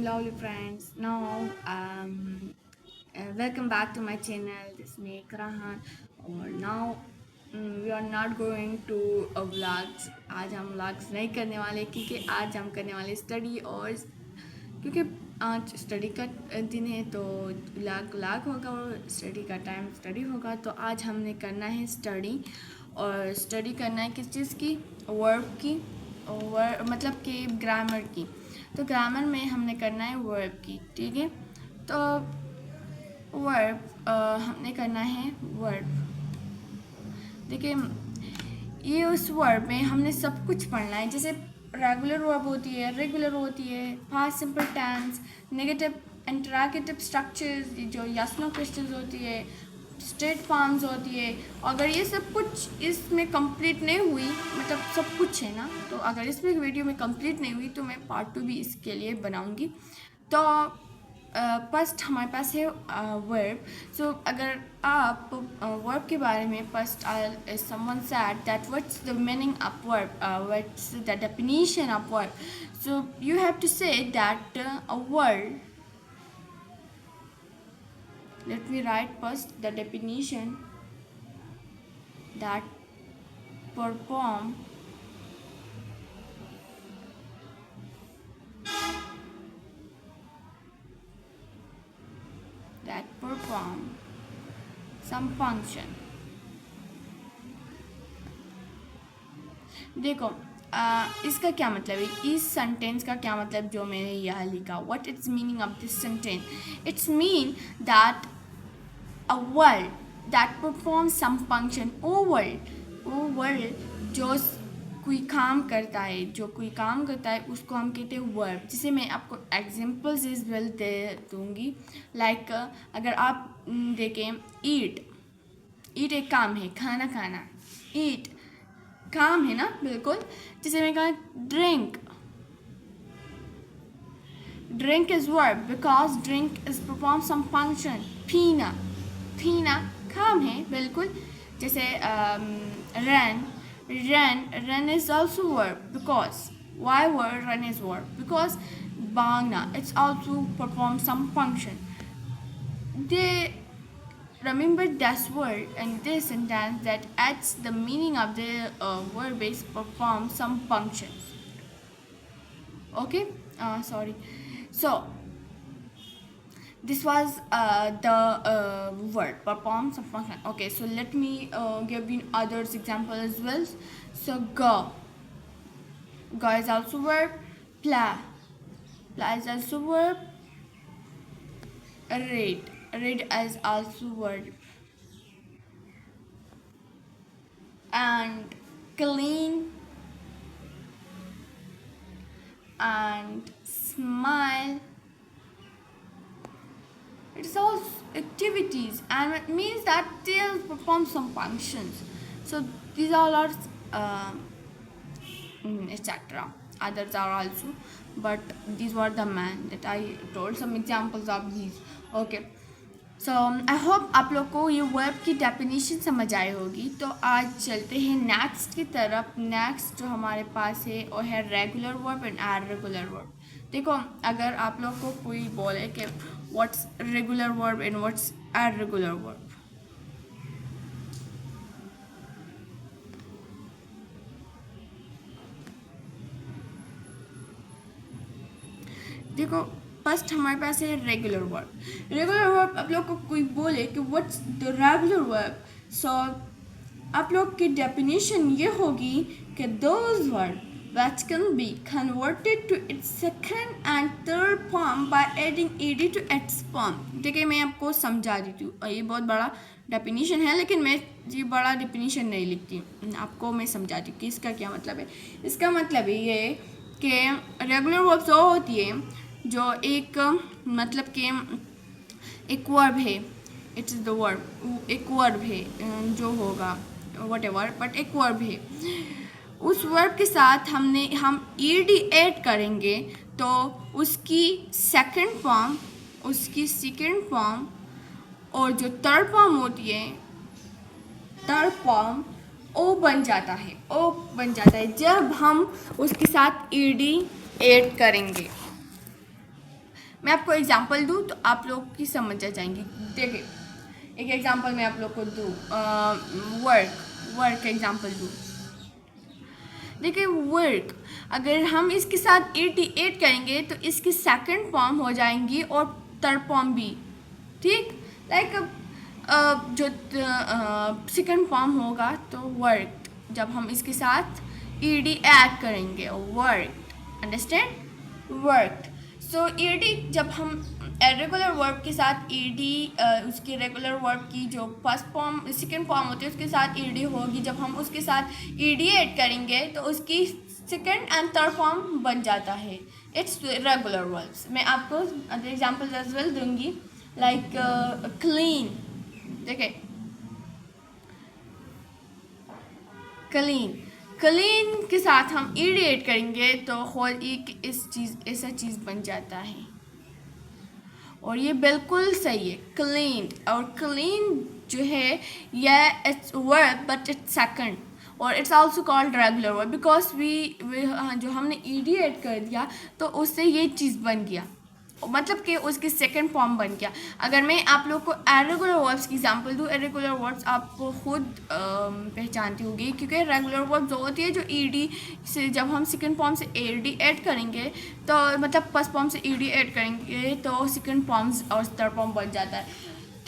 lovely friends. Now, welcome back to my channel. This is me, Karahan. और now we are not going to vlogs. आज हम vlogs नहीं करने वाले क्योंकि आज हम करने वाले स्टडी और क्योंकि आज स्टडी का दिन है तो व्लॉग होगा और स्टडी का टाइम स्टडी होगा। तो आज हमने करना है स्टडी और स्टडी करना है किस चीज़ की, वर्ब की, मतलब कि ग्रामर की। तो ग्रामर में हमने करना है वर्ब की, ठीक है। तो वर्ब हमने करना है वर्ब। देखिए ये उस वर्ब में हमने सब कुछ पढ़ना है, जैसे रेगुलर वर्ब होती है, रेगुलर होती है, past simple tense, negative interrogative structures जो यस नो क्वेश्चंस होती है, स्टेट फॉर्म्स होती है। अगर ये सब कुछ इसमें कंप्लीट नहीं हुई, मतलब सब कुछ है ना, तो अगर इसमें वीडियो में कंप्लीट नहीं हुई तो मैं पार्ट 2 भी इसके लिए बनाऊंगी। तो फर्स्ट हमारे पास है वर्ब। सो अगर आप वर्ब के बारे में first someone said that what's the meaning of verb, what's the definition of verb, so you have to say that a verb. Let me write first the definition that perform some function. देखो इसका क्या मतलब है, इस sentence का क्या मतलब जो मैंने यहाँ लिखा, what it's meaning of this sentence. It's mean that a world that performs some function. वो वर्ल्ड जो कोई काम करता है, उसको हम कहते हैं वर्ब. जिसे मैं आपको एग्जांपल्स इस वेल दे दूँगी. लाइक अगर आप देखें, ईट एक काम है, खाना. ईट काम है ना, बिल्कुल. जिसे मैं कहा drink is verb because drink is perform some function. पीना काम है, बिल्कुल. जैसे run is also verb because why word run is verb because भागना it's also perform some function. They remember this word and this sentence that adds the meaning of the verb is perform some functions. Okay, sorry. So this was the word perform some function. Okay, so let me give you others example as well. So go is also verb. Play is also verb. Read is also verb. And clean and smile, it's all activities and it means that they'll perform some functions. So these all are etc. Others are also, but these were the main that I told some examples of these. Okay, so I hope आप लोग को ये verb की definition समझ आई होगी. तो आज चलते हैं नेक्स्ट की तरफ. नेक्स्ट जो हमारे पास है वो है regular verb and irregular verb. देखो अगर आप लोग को कोई बोले कि what's regular verb and what's irregular verb, देखो फर्स्ट हमारे पास है रेगुलर वर्ब. आप लोग को कोई बोले कि व्हाट्स द रेगुलर वर्ब, सो आप लोग की डेफिनेशन ये होगी कि those verb that can be converted to its second and third form by adding ed to its form. देखिए मैं आपको समझा देती हूँ, ये बहुत बड़ा डेफिनेशन है लेकिन मैं ये बड़ा डेफिनेशन नहीं लिखती, आपको मैं समझाती हूँ कि इसका क्या मतलब है. इसका मतलब ये कि रेगुलर वर्ब वो होती है जो एक मतलब कि एक वर्ब है, इट्स द वर्ब, एक वर्ब है जो होगा वट एवर, बट एक वर्ब है. उस वर्ब के साथ हम ईडी ऐड करेंगे तो उसकी सेकंड फॉर्म और जो थर्ड फॉर्म होती है, थर्ड फॉर्म ओ बन जाता है जब हम उसके साथ ईडी ऐड करेंगे. मैं आपको एग्जांपल दूँ तो आप लोग की समझ आ जाएंगी। देखिए एक एग्जांपल मैं आप लोग को दूँ, वर्क एग्जांपल दूँ। देखिए वर्क, अगर हम इसके साथ 88 करेंगे तो इसकी सेकंड फॉर्म हो जाएंगी और थर्ड फॉर्म भी, ठीक। लाइक जो सेकंड फॉर्म होगा तो वर्क, जब हम इसके साथ ईडी ऐड करेंगे, वर्क, अंडरस्टैंड, वर्क। सो ईडी जब हम रेगुलर वर्ब के साथ ईडी, उसकी रेगुलर वर्ब की जो फर्स्ट फॉर्म सेकंड फॉर्म होती है उसके साथ ईडी होगी, जब हम उसके साथ ईडी ऐड करेंगे तो उसकी सेकंड एंड थर्ड फॉर्म बन जाता है। It's regular verbs. मैं आपको अदर एग्जांपल्स एज वेल दूंगी, लाइक क्लीन। देखिए क्लीन, क्लीन के साथ हम ईडी ऐड करेंगे तो होल एक इस चीज़ ऐसा चीज़ बन जाता है, और ये बिल्कुल सही है क्लीन। और क्लीन जो है यह it's verb but it's second, और it's also called regular verb because we जो हमने ईडी ऐड कर दिया तो उससे ये चीज़ बन गया, मतलब कि उसकी सेकंड फॉर्म बन गया। अगर मैं आप लोग को इरेगुलर वर्ब्स की एग्जांपल दूँ, इरेगुलर वर्ब्स आपको खुद पहचानती होगी, क्योंकि रेगुलर वर्ब जो होती है जो ईडी से जब हम सेकंड फॉर्म से ईडी ऐड करेंगे तो मतलब फर्स्ट फॉर्म से ईडी ऐड करेंगे तो सेकंड फॉर्म और थर्ड फॉर्म बन जाता है।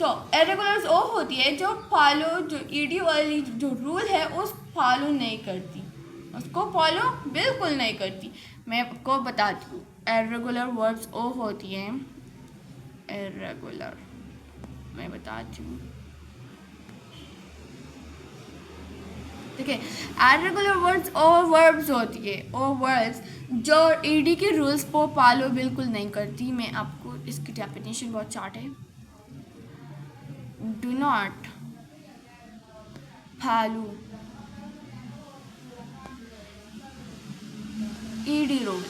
तो इरेगुलर्स वो होती है जो फॉलो, जो ईडी वाली जो रूल है उस फॉलो नहीं करती, उसको फॉलो बिल्कुल नहीं करती। मैं आपको बताती हूँ, इरेगुलर वर्ब्स वो होती हैं, इरेगुलर मैं बताती हूँ। देखिए इरेगुलर वर्ड्स और वर्ब्स होती है, वो वर्ड्स जो ईडी के रूल्स को फॉलो बिल्कुल नहीं करती। मैं आपको इसकी डेफिनेशन बहुत चार्ट है, do not follow ED rule,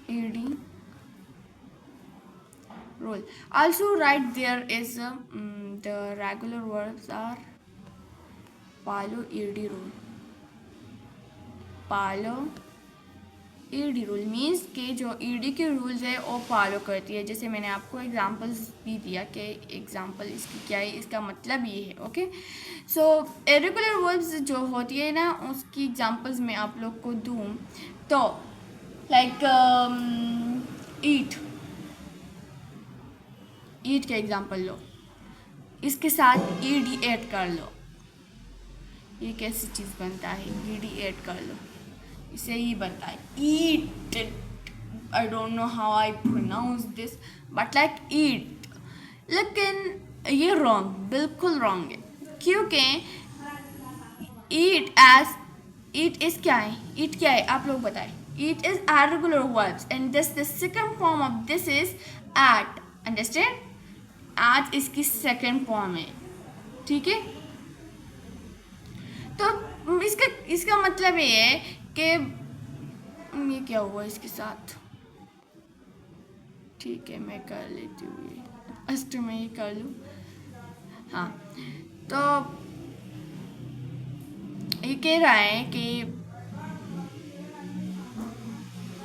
ed rule. Also right there is the regular verbs are follow ed rule. Follow ed rule means कि जो ed के रूल्स है वो फॉलो करती है। जैसे मैंने आपको एग्जांपल्स भी दिया कि एग्जांपल इसकी क्या है, इसका मतलब ये है। ओके, सो इरेगुलर वर्ब्स जो होती है ना उसकी एग्जांपल्स मैं आप लोग को दूँ तो लाइक ईट, ईट का एग्जांपल लो, इसके साथ ईडी ऐड कर लो, ये कैसी चीज़ बनता है, ईडी ऐड कर लो, इसे ही बनता है eat. I don't know how I pronounce this but like eat, लेकिन ये रॉन्ग, बिल्कुल रॉन्ग है, क्योंकि ईट एज ईट इज क्या है, ईट क्या है आप लोग बताएं। Eat is irregular verbs and this the second form of this is ate, understand, आज इसकी सेकंड फॉर्म है, ठीक है। तो इसका मतलब ये है कि ये क्या हुआ इसके साथ, ठीक है मैं कर लेती हूँ, ये फर्स्ट में ये कर लूँ। हाँ, तो ये कह रहा है कि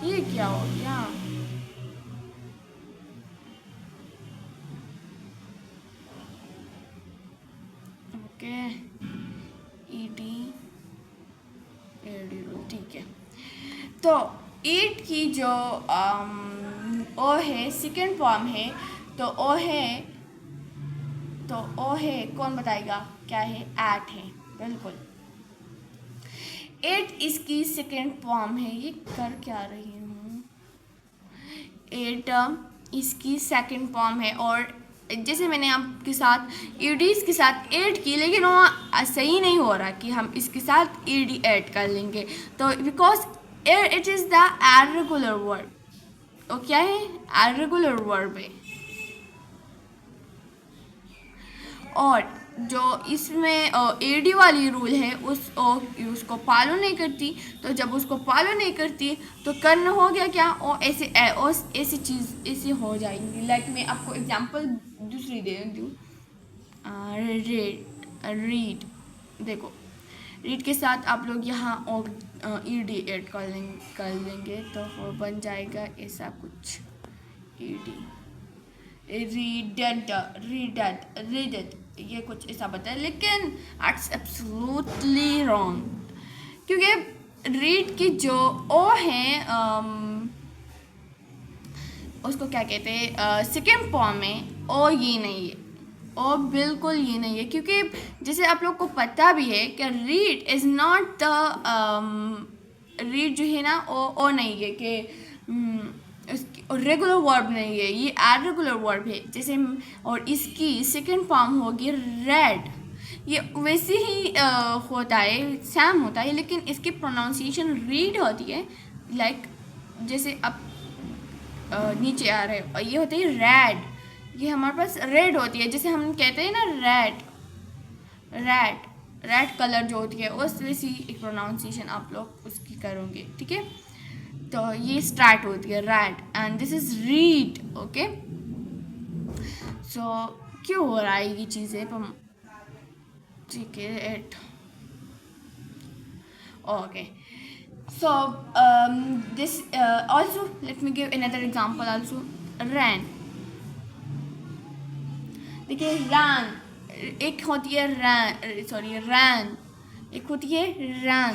ये क्या हो गया, ओके ईडी एडी रूल, ठीक है। तो ईट की जो ओ है सेकेंड फॉर्म है, तो ओ है, तो ओ है कौन बताएगा क्या है, एट है, बिल्कुल एट इसकी सेकेंड फॉर्म है। ये कर क्या रही हूँ, एट इसकी सेकेंड फॉर्म है, और जैसे मैंने आपके साथ ईडीज के साथ ऐड की, लेकिन वो सही नहीं हो रहा कि हम इसके साथ ईडी ऐड कर लेंगे, तो because it is the irregular verb. वो क्या है, इरेगुलर वर्ब है, और जो इसमें एडी वाली रूल है उसको फॉलो नहीं करती, तो जब उसको फॉलो नहीं करती तो करना हो गया क्या, और ऐसी चीज़ ऐसी हो जाएंगी। लाइक मैं आपको एग्जांपल दूसरी दे दूँ, रीड, देखो रीड के साथ आप लोग यहाँ और ईडी ऐड कर लेंगे तो बन जाएगा ऐसा कुछ, रीडेड ये कुछ ऐसा बता है, लेकिन इट्स एब्सोल्युटली रॉन्ग, क्योंकि रीड की जो ओ है उसको क्या कहते हैं सेकेंड फॉर्म में ओ ये नहीं है, ओ बिल्कुल ये नहीं है, क्योंकि जैसे आप लोग को पता भी है कि read is not the read जो है ना ओ नहीं है कि रेगुलर वर्ब नहीं है, ये इर्रेगुलर वर्ब है। जैसे और इसकी सेकेंड फॉर्म होगी रेड, ये वैसे ही होता है, सेम होता है, लेकिन इसकी प्रोनाउंसिएशन रीड होती है। लाइक जैसे अब नीचे आ रहे और ये होती है रेड, ये हमारे पास रेड होती है, जैसे हम कहते हैं ना रेड कलर जो होती है उस वैसी एक प्रोनाउंसिएशन आप लोग उसकी करोगे, ठीक है। तो ये स्टार्ट होती है red and this is read, okay. So क्यों हो रहा है ये चीज़ें, ठीक है ate okay. So this also let me give another example also, ran। देखिए रन एक होती है रैन, एक होती है रैन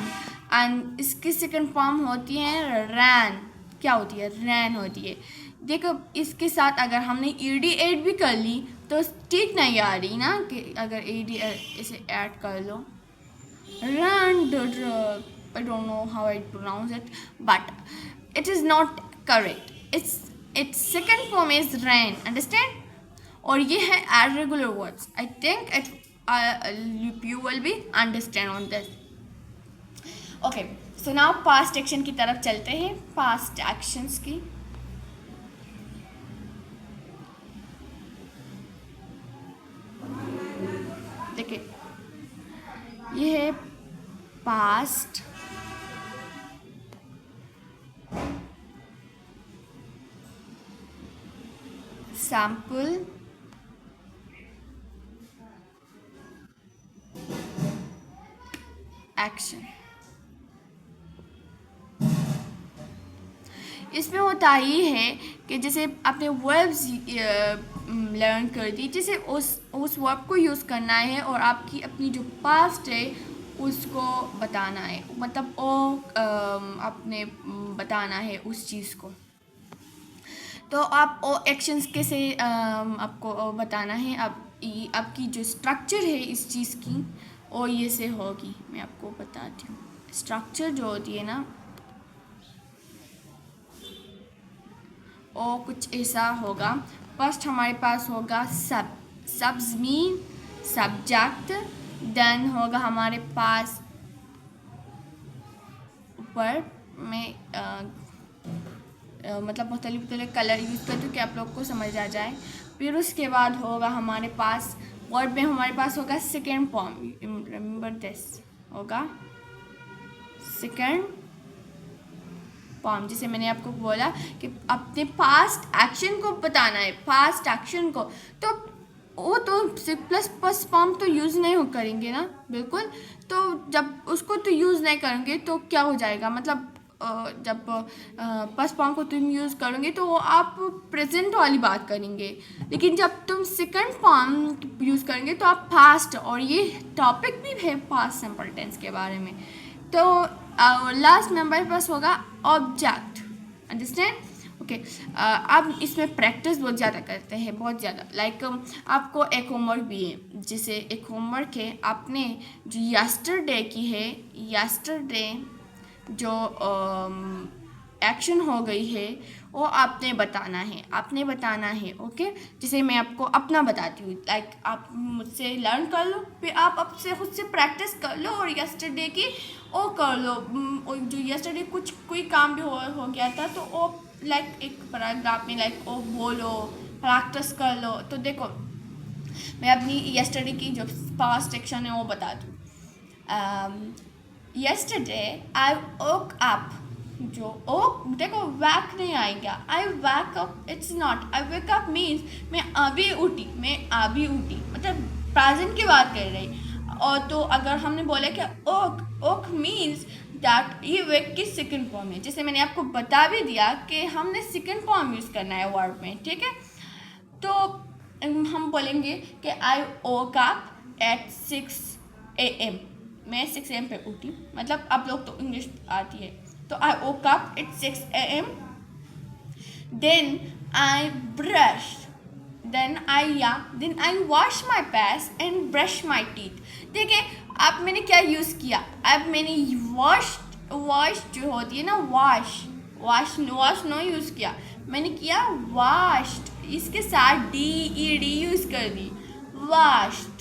एंड इसकी सेकंड फॉर्म होती है रैन। क्या होती है, रैन होती है। देखो इसके साथ अगर हमने ईडी ऐड भी कर ली तो ठीक नहीं आ रही ना, कि अगर ईडी इसे ऐड कर लो, run I don't know how I pronounce it, but it is not correct. Its second form is ran, understand? और ये है irregular words. I think you will be understand on this. Okay, so now past action की तरफ चलते हैं, past actions की। देखिए ये है past, sample, action। इसमें होता ही है कि जैसे आपने वर्ब्स लर्न कर दी, जैसे उस वर्ब को यूज़ करना है और आपकी अपनी जो पास्ट है उसको बताना है, मतलब आपने बताना है उस चीज़ को। तो आप ओ एक्शंस कैसे आपको बताना है, आपकी जो स्ट्रक्चर है इस चीज़ की ओ ये से होगी। मैं आपको बताती हूँ स्ट्रक्चर जो होती है ना, ओ कुछ ऐसा होगा। फर्स्ट हमारे पास होगा सब्स मीन सब्जेक्ट, देन होगा हमारे पास ऊपर में मतलब मुख्तलिफ कलर यूज़ करती हूँ कि आप लोग को समझ आ जाए। फिर उसके बाद होगा हमारे पास वर्ड में हमारे पास होगा सेकेंड फॉर्म, रिमेंबर दिस, होगा सेकेंड फॉर्म। जैसे मैंने आपको बोला कि अपने पास्ट एक्शन को बताना है, पास्ट एक्शन को, तो वो तो प्लस फॉर्म तो यूज़ नहीं करेंगे ना, बिल्कुल। तो जब उसको तो यूज़ नहीं करेंगे तो क्या हो जाएगा, मतलब जब फर्स्ट फॉर्म को तुम यूज़ करोगे तो आप प्रेजेंट वाली बात करेंगे, लेकिन जब तुम सेकंड फॉर्म यूज़ करेंगे तो आप पास्ट, और ये टॉपिक भी है पास्ट सिंपल टेंस के बारे में। तो लास्ट में हमारे पास होगा ऑब्जेक्ट, अंडरस्टैंड, ओके। अब इसमें प्रैक्टिस बहुत ज़्यादा करते हैं, बहुत ज़्यादा। लाइक आपको एक होमवर्क भी है, जैसे एक होमवर्क है आपने जो यस्टरडे की है, यस्टरडे जो एक्शन हो गई है वो आपने बताना है, ओके। जैसे मैं आपको अपना बताती हूँ, लाइक आप मुझसे लर्न कर लो, फिर आप आपसे खुद से प्रैक्टिस कर लो और यस्टरडे की वो कर लो। जो यस्टरडे कोई काम भी हो गया था तो वो लाइक एक पैराग्राफ में लाइक वो बोलो, प्रैक्टिस कर लो। तो देखो मैं अपनी यस्टरडे की जो पास्ट एक्शन है वो बताती हूँ। Yesterday I woke up, जो देखो वैक नहीं आएगा, I wack up, it's not I wake up means मैं अभी उठी, मतलब प्रेजेंट की बात कर रही। और तो अगर हमने बोला कि ओक मीन्स दैट ये वर्ब की सेकंड फॉर्म है। जैसे मैंने आपको बता भी दिया कि हमने सेकंड फॉर्म यूज़ करना है वर्ब में, ठीक है। तो हम बोलेंगे कि आई वोक अप एट 6 AM। मैं 6 AM पे उठी, मतलब आप लोग तो इंग्लिश आती है, तो I woke up at 6 AM, then I brush, then I wash my face and brush my teeth। देखिए अब मैंने क्या यूज़ किया, अब मैंने वॉश जो होती है ना, वॉश नो यूज़ किया, मैंने किया washed, इसके साथ DED यूज़ कर दी, washed,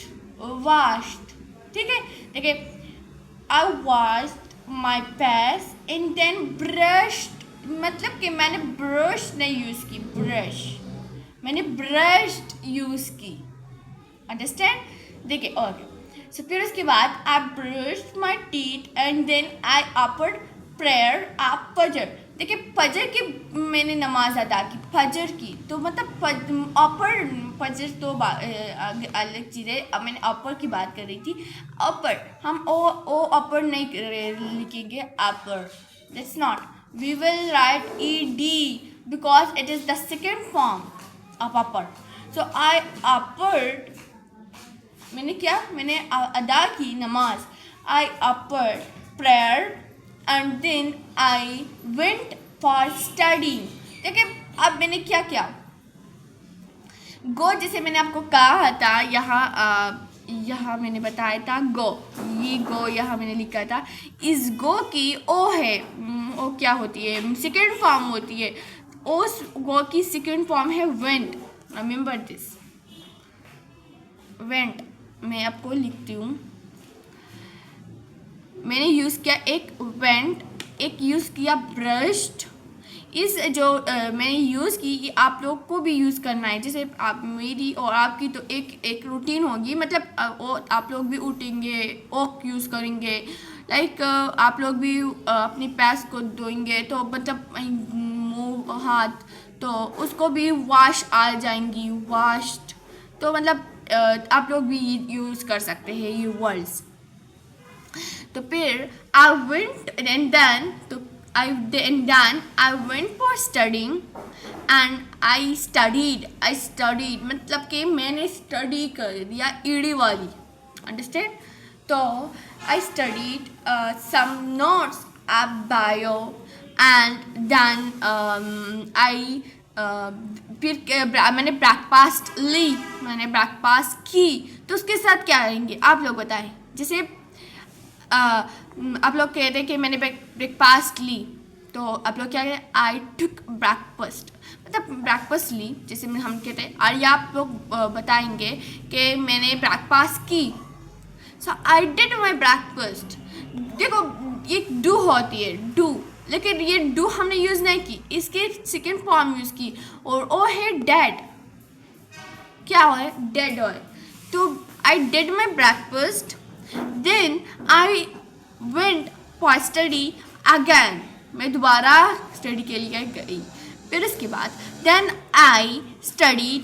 ठीक है। देखिए I washed my face and then brushed, मतलब कि मैंने ब्रश नहीं यूज़ की, मैंने ब्रश्ड यूज़ की, अंडरस्टैंड। देखिए ओके, सो फिर उसके बाद I brushed my teeth and then I offered prayer of Fajr. देखिए फजर की मैंने नमाज अदा की, फजर की, तो मतलब ऑफर फजर तो अलग चीज़ है, अब मैंने ऑफर की बात कर रही थी। ऑफर हम ओ ऑफर नहीं लिखेंगे, offer, that's not, we will write ED because it is the second form of upper। So I offered, मैंने क्या, मैंने अदा की नमाज, I offered prayer and then I went for studying। देखिए अब मैंने क्या किया, गो जैसे मैंने आपको कहा था, यहाँ मैंने बताया था गो, ये गो यहाँ मैंने लिखा था, इस गो की ओ है, ओ क्या होती है, सेकेंड फॉर्म होती है, उस गो की सेकेंड फॉर्म है वेंट, रिमेंबर दिस, वेंट। मैं आपको लिखती हूँ, मैंने यूज़ किया एक वेंट, एक यूज़ किया ब्रश्ड। इस जो मैंने यूज़ की, ये आप लोग को भी यूज़ करना है, जैसे आप मेरी और आपकी तो एक रूटीन होगी, मतलब आप लोग भी उठेंगे, ओक यूज़ करेंगे, लाइक आप लोग भी अपनी पैस को धोएंगे, तो मतलब मुँह हाथ, तो उसको भी वॉश आ जाएंगी, वॉश्ड, तो मतलब आप लोग भी यूज़ कर सकते हैं ये वर्ड्स। तो फिर आई वेंट एंड देन, तो I went for studying and I studied, मतलब कि मैंने स्टडी कर दिया, ED वाली, understand। तो I studied some notes of bio and then फिर मैंने ब्रेकफास्ट ली, मैंने ब्रेकफास्ट की, तो उसके साथ क्या करेंगे आप लोग बताएं। जैसे आप लोग कहते हैं कि मैंने ब्रेकफास्ट ली, तो आप लोग क्या करें, आई टुक ब्रेकफास्ट, मतलब ब्रेकफास्ट ली, जैसे हम कहते हैं, और ये आप लोग बताएंगे कि मैंने ब्रेकफास्ट की, सो आई डिड माई ब्रेकफास्ट। देखो ये डू होती है, डू, लेकिन ये डू हमने यूज़ नहीं की, इसके सेकेंड फॉर्म यूज़ की, और वो है डेड, क्या है, डेड है। तो I did my breakfast, then I went for study again, मैं दोबारा स्टडी के लिए गई। फिर उसके बाद then I studied,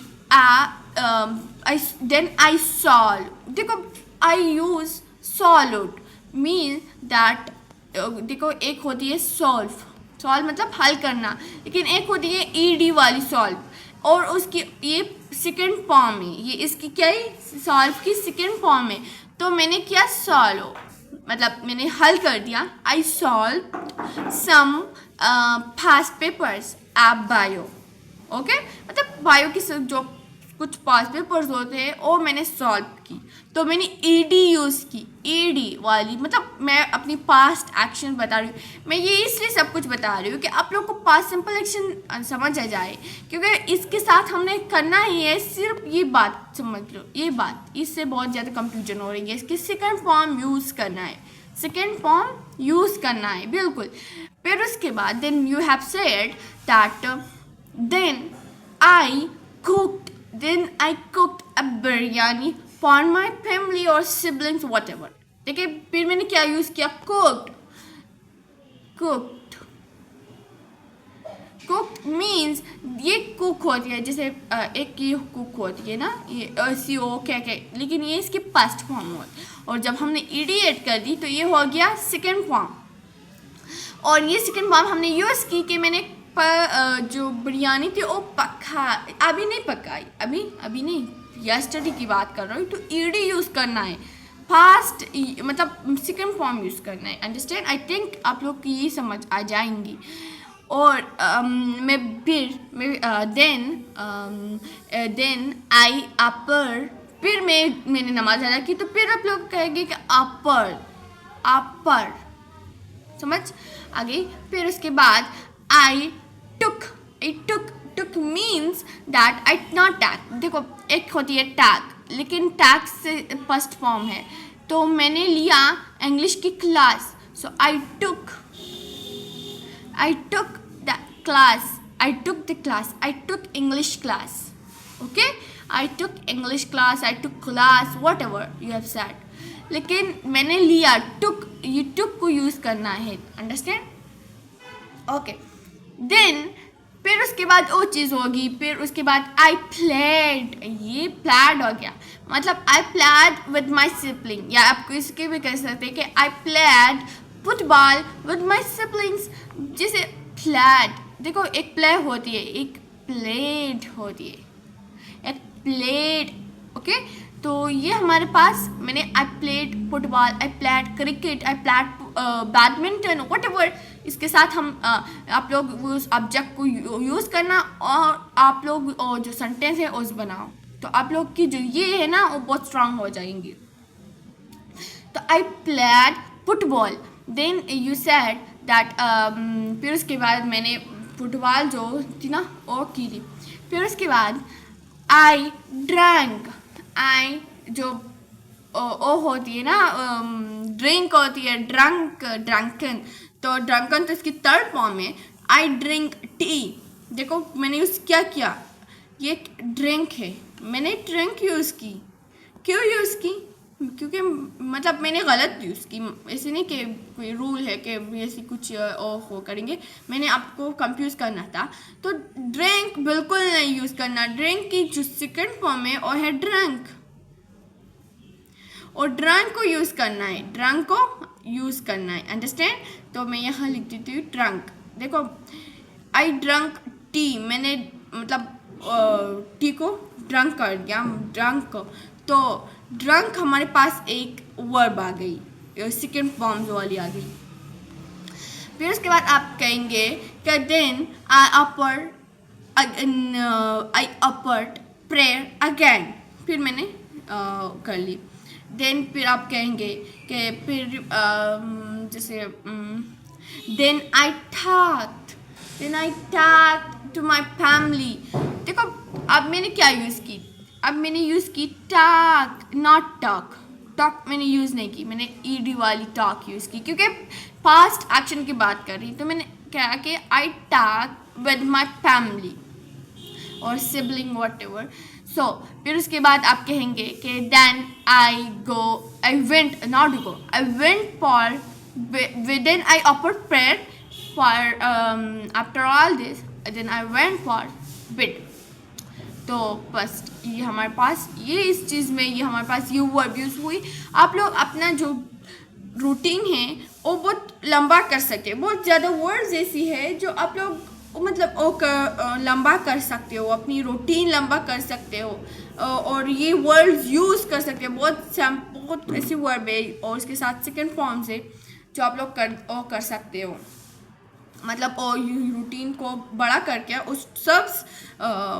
then I solve. देखो I use solved mean that, देखो एक होती है सॉल्व मतलब हल करना, लेकिन एक होती है ED वाली सॉल्व, और उसकी ये सेकेंड फॉर्म है, ये इसकी क्या है, सॉल्व की सेकेंड फॉर्म है। तो मैंने किया सॉल्व, मतलब मैंने हल कर दिया, I solve some past papers at bio, okay, मतलब बायो की जो कुछ पास्ट पेपर्स होते हैं वो मैंने सॉल्व की, तो मैंने ED यूज़ की, ED वाली, मतलब मैं अपनी पास्ट एक्शन बता रही हूँ। मैं ये इसलिए सब कुछ बता रही हूँ कि आप लोग को पास्ट सिंपल एक्शन समझ आ जाए, क्योंकि इसके साथ हमने करना ही है, सिर्फ ये बात समझ लो, ये बात, इससे बहुत ज़्यादा कंफ्यूजन हो रही है। इसके सेकेंड फॉर्म यूज़ करना है, सेकेंड फॉर्म यूज़ करना है, बिल्कुल। फिर उसके बाद then you have said that then I cooked a biryani for my family और सिबलिंग्स वॉट एवर। देखिए फिर मैंने क्या यूज़ किया, कुक्ड मीन्स ये कुक होती है, जैसे एक ये कुक होती है ना, ये CO क्या, लेकिन ये इसकी फर्स्ट फॉर्म होती है, और जब हमने ED ऐड कर दी तो ये हो गया सेकेंड फॉर्म, और ये सेकंड फॉर्म हमने यूज़ की कि मैंने जो बिरयानी थी वो अभी नहीं पकाई, अभी नहीं, यस्टरडे की बात कर रहा हूँ। तो ईडी यूज़ करना है, फास्ट मतलब सेकंड फॉर्म यूज़ करना है। अंडरस्टैंड? आई थिंक आप लोग की ये समझ आ जाएंगी। और देन आई अपर, फिर मैंने नमाज अदा की, तो फिर आप लोग कहेंगे कि अपर, समझ आ गई? फिर उसके बाद I took means that I not tag. देखो एक होती है टैग, लेकिन टैग से फर्स्ट फॉर्म है, तो मैंने लिया इंग्लिश की class. So I took the class, I took English class. Okay, I took English class, I took class, what ever you have said, लेकिन मैंने लिया टुक, ये टुक को यूज़ करना है। अंडरस्टैंड? ओके, देन फिर उसके बाद वो चीज़ होगी। फिर उसके बाद आई प्लेड, ये प्लेड हो गया, मतलब I played with my sibling, या आप इसके भी कह सकते हैं कि आई played football with my siblings. जैसे प्लेड, देखो एक प्ले होती है, एक प्लेड होती है, एक प्लेड। ओके, तो ये हमारे पास मैंने आई played football, I played cricket, I played badminton, what ever, इसके साथ हम आप लोग उस ऑब्जेक्ट को यूज़ करना और आप लोग जो सेंटेंस है उस बनाओ, तो आप लोग की जो ये है ना वो बहुत स्ट्रांग हो जाएंगी। तो I played football, then you said that, फिर उसके बाद मैंने फुटबॉल जो थी ना वो की थी। फिर उसके बाद आई ड्रैंक, आई जो ओ होती है ना, ड्रिंक होती है, ड्रंकन, तो ड्रंकन तो इसकी थर्ड फॉर्म है। आई ड्रिंक टी, देखो मैंने यूज़ क्या किया, ये ड्रिंक है, मैंने ड्रिंक यूज़ की। क्यों यूज़ की? क्योंकि मतलब मैंने गलत यूज़ की, ऐसे नहीं कि कोई रूल है कि ऐसी कुछ हो करेंगे, मैंने आपको कंफ्यूज करना था। तो ड्रिंक बिल्कुल नहीं यूज़ करना, ड्रिंक की जो सेकंड फॉर्म है वो है ड्रंक, और ड्रंक को यूज़ करना है, ड्रंक को यूज़ करना है। अंडरस्टैंड? तो मैं यहाँ लिख देती हूँ ड्रंक। देखो आई ड्रंक टी, मैंने मतलब टी को ड्रंक कर दिया, ड्रंक को। तो ड्रंक हमारे पास एक वर्ब आ गई, सेकेंड फॉर्म वाली आ गई। फिर उसके बाद आप कहेंगे कि देन आई अपर्ड प्रेयर अगैन, फिर मैंने कर ली। देन फिर आप कहेंगे कि फिर जैसे then I talked to my family. देखो अब मैंने क्या यूज़ की, अब मैंने यूज़ की टॉक, नॉट टॉक। टॉक मैंने यूज़ नहीं की, मैंने ईडी वाली टॉक यूज़ की, क्योंकि पास्ट एक्शन की बात कर रही। तो मैंने कहा कि I talk with my family और सिबलिंग वॉट एवर। सो फिर उसके बाद आप कहेंगे कि then I went for, then I offered prayer for, after all this then I went for bed. तो बस ये हमारे पास, ये इस चीज़ में ये हमारे पास ये वर्ब यूज़ हुई। आप लोग अपना जो रूटीन है वो बहुत लंबा कर सकते हैं, बहुत ज़्यादा वर्ड्स ऐसी है जो आप लोग मतलब लंबा कर सकते हो, अपनी रूटीन लंबा कर सकते हो, और ये वर्ड्स यूज़ कर सकते हो। बहुत ऐसे वर्ब है और इसके साथ सेकंड फॉर्म से जो आप लोग कर सकते हो, मतलब रूटीन को बड़ा करके उस सब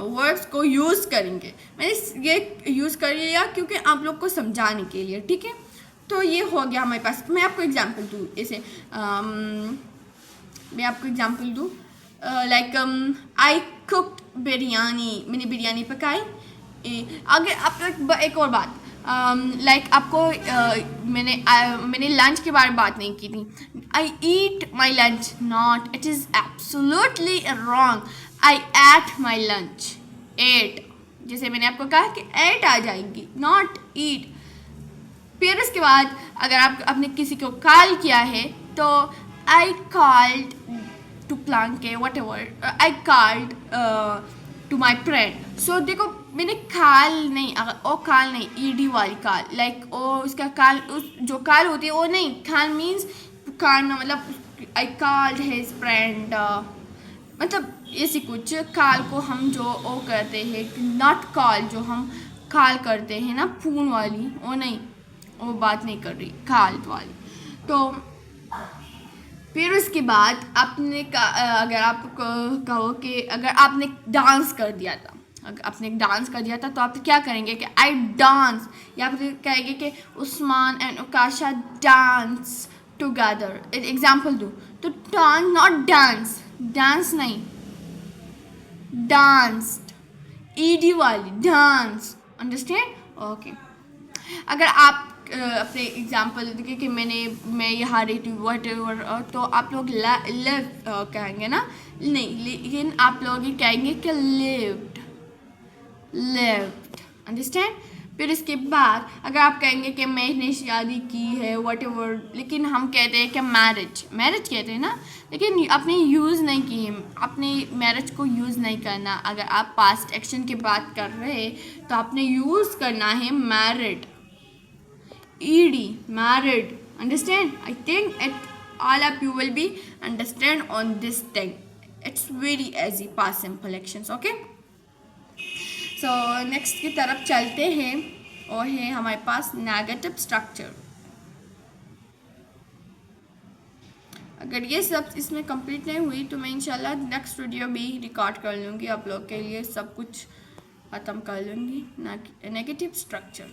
वर्ड्स को यूज़ करेंगे। मैंने ये यूज़ कर लिया क्योंकि आप लोग को समझाने के लिए, ठीक है। तो ये हो गया हमारे पास। मैं आपको एग्जांपल दूँ, ऐसे मैं आपको एग्जांपल दूँ, लाइक आई कुक्ड बिरयानी, मैंने बिरयानी पकाई। अगर आप एक और बात, लाइक आपको मैंने लंच के बारे में बात नहीं की थी। I eat my lunch, not, it is absolutely wrong. I ate my lunch, ate, जैसे मैंने आपको कहा कि एट आ जाएगी, नॉट ईट। फिर उसके बाद अगर आपने किसी को कॉल किया है तो आई कॉल्ड टू प्लांके whatever, I called to my friend. So देखो मैंने कॉल नहीं, ओ कॉल नहीं, ईडी वाली कॉल, लाइक ओ उसका कॉल, उस जो कॉल होती है वो नहीं, कॉल मीन्स पुकारना, मतलब आई कॉल्ड हिज फ्रेंड, मतलब ऐसी कुछ कॉल को हम जो वो करते हैं, नॉट कॉल जो हम कॉल करते हैं ना फ़ोन वाली, वो नहीं, वो बात नहीं कर रही, कॉल वाली। तो फिर उसके बाद आपने अगर आप कहो कि अगर आपने डांस कर दिया था, अगर आपने डांस कर दिया था तो आप क्या करेंगे कि आई डांस, या फिर कहेंगे कि Usman and Ukasha dance together. Example दूँ तो डांस, नॉट डांस, डांस नहीं, डांस्ड, ईडी वाली डांस, अंडरस्टैंड? ओके। अगर आप अपने एग्जांपल देखिए कि मैं यहाँ रहती हूँ वट एवर, तो आप लोग लिव कहेंगे ना, नहीं, लेकिन आप लोग ये कहेंगे कि लिव्ड, लिव्ड, अंडरस्टैंड? फिर इसके बाद अगर आप कहेंगे कि मैंने शादी की है वट एवर, लेकिन हम कहते हैं कि मैरिज, मैरिज कहते हैं ना, लेकिन आपने यूज़ नहीं की है, अपने मैरिज को यूज़ नहीं करना। अगर आप पास्ट एक्शन की बात कर रहे हैं तो आपने यूज़ करना है married, ed, married, understand? I think all of you will be understand on this thing. It's very easy, past simple actions, okay? So next की तरफ चलते हैं, और है हमारे पास नेगेटिव स्ट्रक्चर। अगर ये सब इसमें कंप्लीट नहीं हुई तो मैं इंशाल्लाह नेक्स्ट वीडियो भी रिकॉर्ड कर लूँगी, आप लोग के लिए सब कुछ ख़त्म कर लूँगी। नेगेटिव स्ट्रक्चर,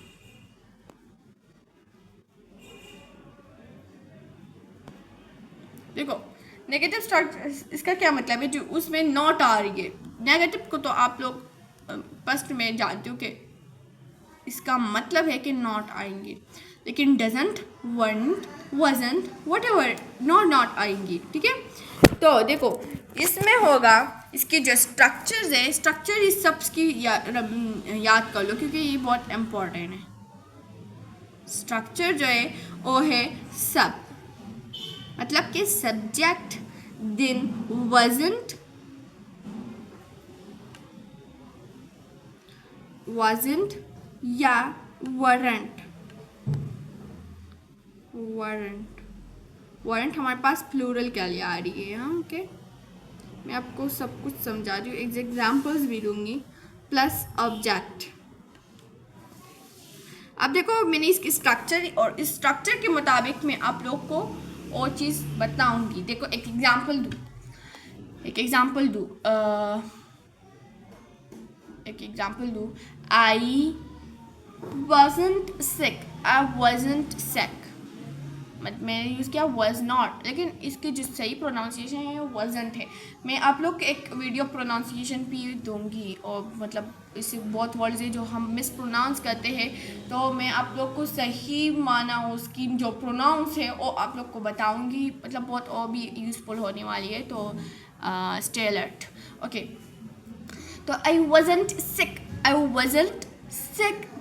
देखो नेगेटिव स्ट्रक्चर इसका क्या मतलब है, जो उसमें नॉट आ रही है। नेगेटिव को तो आप लोग फर्स्ट में जानते हो कि इसका मतलब है कि नॉट आएंगे, लेकिन doesn't, won't, wasn't, whatever, not आएंगी, ठीक है? तो देखो इसमें होगा, इसके जो स्ट्रक्चर्स है, स्ट्रक्चर इस सब की याद कर लो क्योंकि ये बहुत इम्पोर्टेंट है। स्ट्रक्चर जो है वो है सब, मतलब कि सब्जेक्ट, दिन, wasn't, या weren't। weren't हमारे पास प्लूरल क्या लिए आ रही है, हाँ ओके, मैं आपको सब कुछ समझा रही हूँ, एग्जाम्पल्स भी दूंगी, प्लस ऑब्जेक्ट। अब देखो मैंने इसकी स्ट्रक्चर और इस स्ट्रक्चर के मुताबिक मैं आप लोग को और चीज़ बताऊंगी। देखो एक एग्जांपल दूँ, आई wasn't sick, I wasn't sick, मैंने यूज़ किया was not, लेकिन इसकी जो सही प्रोनाउंसिएशन है वो wasn't है। मैं आप लोग एक वीडियो प्रोनाउंसिएशन भी दूंगी, और मतलब इससे बहुत वर्ड्स है जो हम मिस प्रोनाउंस करते हैं, तो मैं आप लोग को सही माना उसकी जो प्रोनाउंस है वो आप लोग को बताऊंगी, मतलब बहुत और भी यूज़फुल होने वाली है, तो स्टे अलर्ट, ओके। तो आई wasn't sick,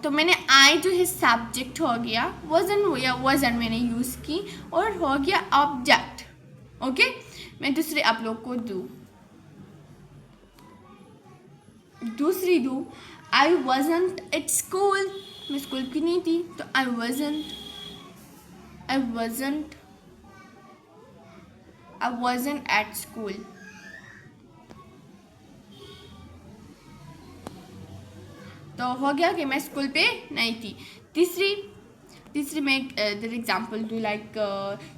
तो मैंने आई जो है सब्जेक्ट हो गया, wasn't मैंने यूज़ की और हो गया ऑब्जेक्ट, ओके। मैं दूसरे आप लोग को दूसरी दूँ, आई wasn't at school, मैं स्कूल की नहीं थी, तो आई wasn't at school। तो हो गया कि मैं स्कूल पे नहीं थी। तीसरी मैं एग्जांपल दूँ, like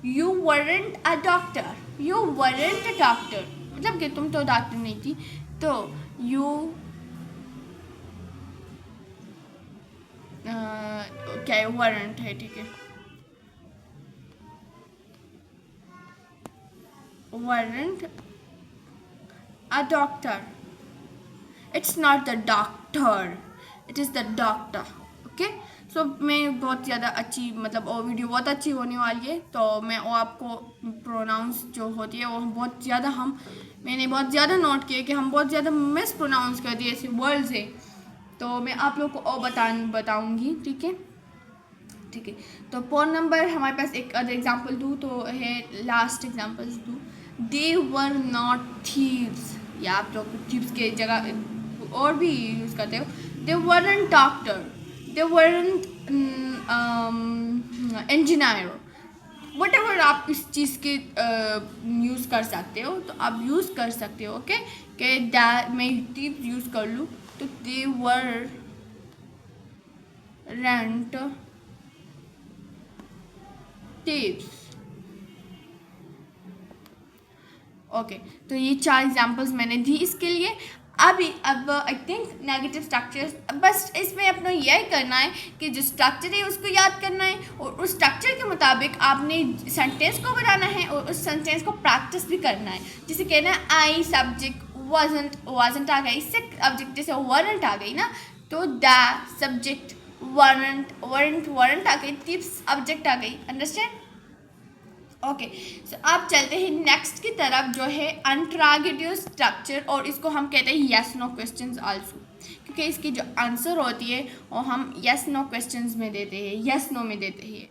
you weren't a doctor, मतलब कि तुम तो डॉक्टर नहीं थी, तो यू क्या weren't है, ठीक है, weren't a doctor, it's not the doctor, it is the doctor, okay। सो मैं बहुत ज़्यादा अच्छी, मतलब वो वीडियो बहुत अच्छी होने वाली है, तो मैं वो आपको प्रोनाउंस जो होती है वो बहुत ज़्यादा मैंने बहुत ज़्यादा नोट किया कि हम बहुत ज़्यादा मिस प्रोनाउंस करते हैं ऐसे वर्ड्स है, तो मैं आप लोग को और बताऊँगी, ठीक है। तो पॉइंट नंबर हमारे पास एक अदर एग्जाम्पल दूँ तो है, लास्ट एग्जाम्पल्स दूँ, दे वर नॉट थीव्स, या आप लोग थीव्स के जगह और भी यूज़ करते हो, दे weren't doctor, they weren't engineer, what ever आप इस चीज़ के यूज़ कर सकते हो, तो आप यूज़ कर सकते हो। ओके, कि मैं टिप्स यूज़ कर लूँ तो दे वर रेंट टिप्स। ओके, तो ये 4 एग्जांपल्स मैंने दी इसके लिए। अब आई थिंक नेगेटिव स्ट्रक्चर्स, बस इसमें अपना यही करना है कि जो स्ट्रक्चर है उसको याद करना है और उस स्ट्रक्चर के मुताबिक आपने सेंटेंस को बनाना है और उस सेंटेंस को प्रैक्टिस भी करना है। जैसे कहना है आई सब्जेक्ट wasn't आ गई, सिक ऑब्जेक्ट जैसे weren't आ गई ना, तो द सब्जेक्ट weren't आ गई, टिप्स ऑब्जेक्ट आ गई। अंडरस्टैंड? ओके, सो अब चलते हैं नेक्स्ट की तरफ जो है इंटरोगेटिव स्ट्रक्चर, और इसको हम कहते हैं यस नो क्वेश्चंस आल्सो, क्योंकि इसकी जो आंसर होती है वो हम यस नो क्वेश्चंस में देते हैं, यस नो में देते हैं।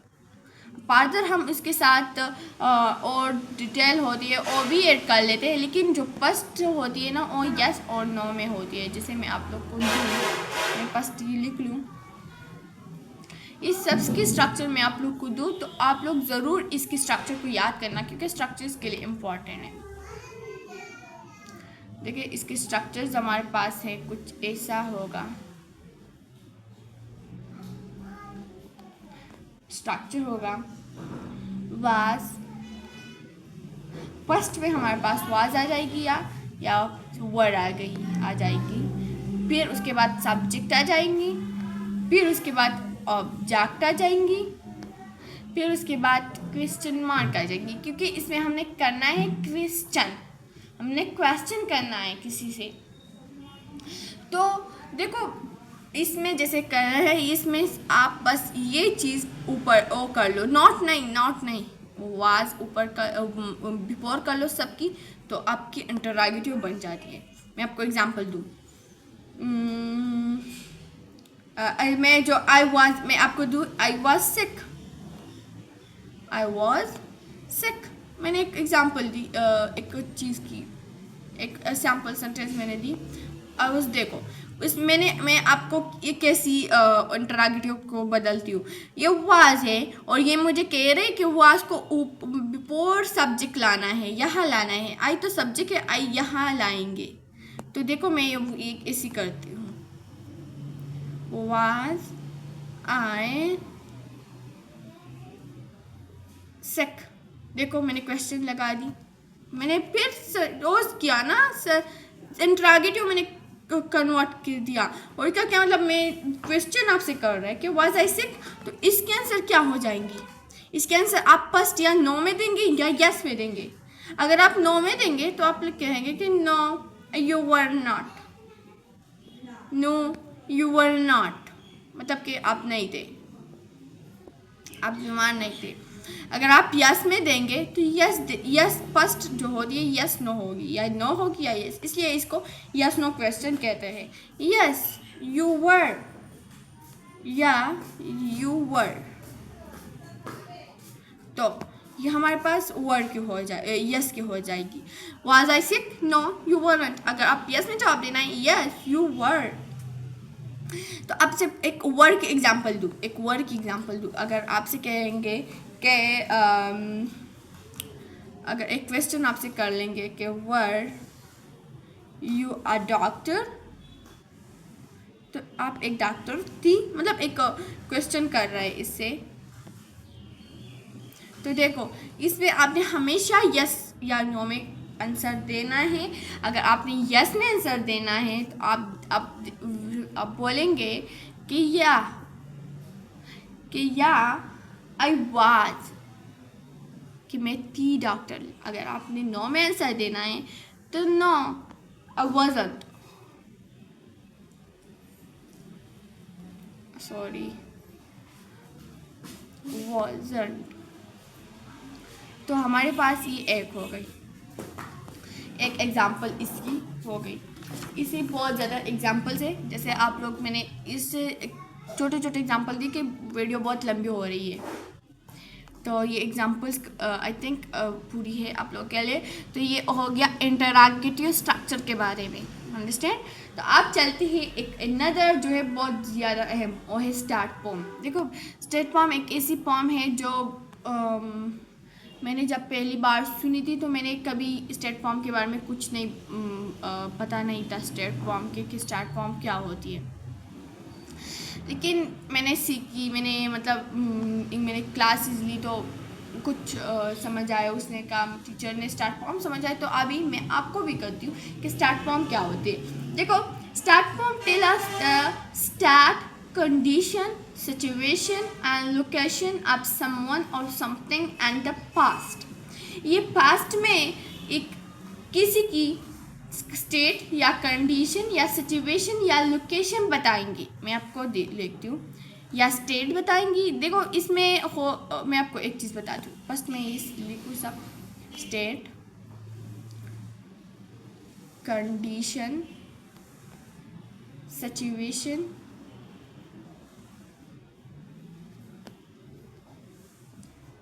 फार्दर हम इसके साथ और डिटेल होती है वो भी ऐड कर लेते हैं, लेकिन जो फर्स्ट होती है ना वो यस और नो में होती है। जैसे मैं आप लोग को मैं फर्स्ट ये लिख लूँ, इस सब की स्ट्रक्चर में आप लोग को दूँ, तो आप लोग ज़रूर इसकी स्ट्रक्चर को याद करना, क्योंकि स्ट्रक्चर्स के लिए इम्पॉर्टेंट है। देखिए इसके स्ट्रक्चर्स हमारे पास है, कुछ ऐसा होगा। स्ट्रक्चर होगा वाज, फर्स्ट में हमारे पास वाज आ जाएगी या वर्ड आ जाएगी, फिर उसके बाद सब्जेक्ट आ जाएंगी, फिर उसके बाद ऑब्जेक्ट आ जाएंगी, फिर उसके बाद क्वेश्चन मार्क आ जाएंगी, क्योंकि इसमें हमने करना है क्वेश्चन, हमने क्वेश्चन करना है किसी से। तो देखो इसमें जैसे कर रहे हैं, इसमें आप बस ये चीज़ ऊपर ओ कर लो, नॉट नहीं वाज ऊपर कर, बिफोर कर लो सबकी, तो आपकी इंटरोगेटिव बन जाती है। मैं आपको एग्जांपल दूँ, मैं जो मैं आपको दूँ, आई वॉज सिक, मैंने एक एग्जांपल दी, एक चीज़ की एक सैम्पल सेंटेंस मैंने दी। देखो मैं आपको ये कैसी इंटरोगेटिव को बदलती हूँ। ये वाज है और ये मुझे कह रहे हैं कि वाज को बिफोर सब्जेक्ट लाना है, यहाँ लाना है। आई तो सब्जेक्ट है, आई यहाँ लाएंगे। तो देखो मैं ये ऐसी करती हूँ, वाज आई सिक। देखो मैंने क्वेश्चन लगा दी, मैंने फिर रोज किया ना सर, इंटरोगेटिव मैंने कन्वर्ट कर दिया। और इसका क्या मतलब, मैं क्वेश्चन आपसे कर रहा है कि वाज आई सिक, तो इसके आंसर क्या हो जाएंगी? इसके आंसर आप फर्स्ट या नो में देंगे या यस में देंगे। अगर आप नो में देंगे तो आप लोग कहेंगे कि no you were not, no you were not, मतलब कि आप नहीं थे, आप बीमार नहीं थे। अगर आप यस में देंगे तो यस फर्स्ट जो होती है यस नो होगी, या नो होगी या यस, इसलिए इसको यस नो क्वेश्चन कहते हैं। यस यू वर या यू वर, तो ये हमारे पास वर्ड की हो जाए, यस की हो जाएगी। Was I sick, no you weren't. अगर आप यस में जवाब देना है, यस यू वर। तो आपसे एक वर्ड की एग्जांपल दूँ, एक वर्ड की एग्जांपल दूँ। अगर आपसे कहेंगे कि अगर एक क्वेश्चन आपसे कर लेंगे कि वर यू अ डॉक्टर, तो आप एक डॉक्टर थी, मतलब एक क्वेश्चन कर रहे हैं इससे। तो देखो इसमें आपने हमेशा यस या नो में आंसर देना है। अगर आपने यस में आंसर देना है तो आप बोलेंगे कि या आई वाज, कि मैं थी डॉक्टर। अगर आपने नो में आंसर देना है तो no I wasn't, sorry wasn't. तो हमारे पास ये एक हो गई, एक एग्जाम्पल इसकी हो गई। इसी बहुत ज़्यादा एग्जाम्पल्स है, जैसे आप लोग, मैंने इससे छोटे छोटे एग्जाम्पल दी कि वीडियो बहुत लंबी हो रही है, तो ये एग्जाम्पल्स आई थिंक पूरी है आप लोग के लिए। तो ये हो गया इंटरोगेटिव स्ट्रक्चर के बारे में, अंडरस्टैंड। तो आप चलते ही एक अनदर जो है बहुत ज़्यादा अहम, वो है स्टार्ट पोम। देखो स्टार्ट पोम एक ऐसी पोम है जो मैंने जब पहली बार सुनी थी तो मैंने कभी स्टेट फॉर्म के बारे में कुछ नहीं पता नहीं था स्टेट फॉर्म के कि स्टेट फॉर्म क्या होती है। लेकिन मैंने सीखी, मैंने मतलब मैंने क्लासेस ली तो कुछ समझ आया। उसने कहा, टीचर ने स्टार्ट फॉर्म समझ आया, तो अभी मैं आपको भी करती हूँ कि स्टार्ट फॉर्म क्या होती है। देखो, start form tell us the start condition situation and location of someone और समथिंग एंड द पास्ट। ये पास्ट में एक किसी की स्टेट या कंडीशन या सिचुएशन या लोकेशन बताएंगी। मैं आपको लिखती हूँ, या स्टेट बताएंगी। देखो इसमें हो, मैं आपको एक चीज़ बता दूँ, फर्स्ट मैं इस लिखूँ सब, स्टेट कंडीशन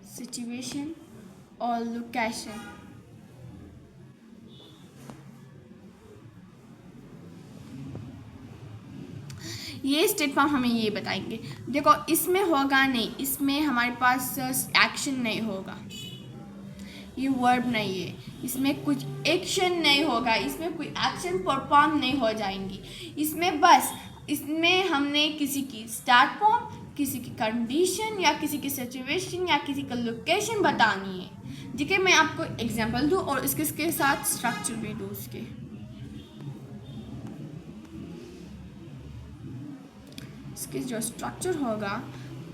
सिचुएशन और लोकेशन। ये स्टेट फॉर्म हमें ये बताएंगे। देखो इसमें होगा नहीं, इसमें हमारे पास एक्शन नहीं होगा, ये वर्ब नहीं है, इसमें कुछ एक्शन नहीं होगा, इसमें कोई एक्शन परफॉर्म नहीं हो जाएंगी। इसमें बस इसमें हमने किसी की स्टार्ट फॉर्म, किसी की कंडीशन या किसी की सिचुएशन या किसी का लोकेशन बतानी है। ठीक है, मैं आपको एग्जांपल दूँ और इसके साथ स्ट्रक्चर भी दूँ उसके। इसके जो स्ट्रक्चर होगा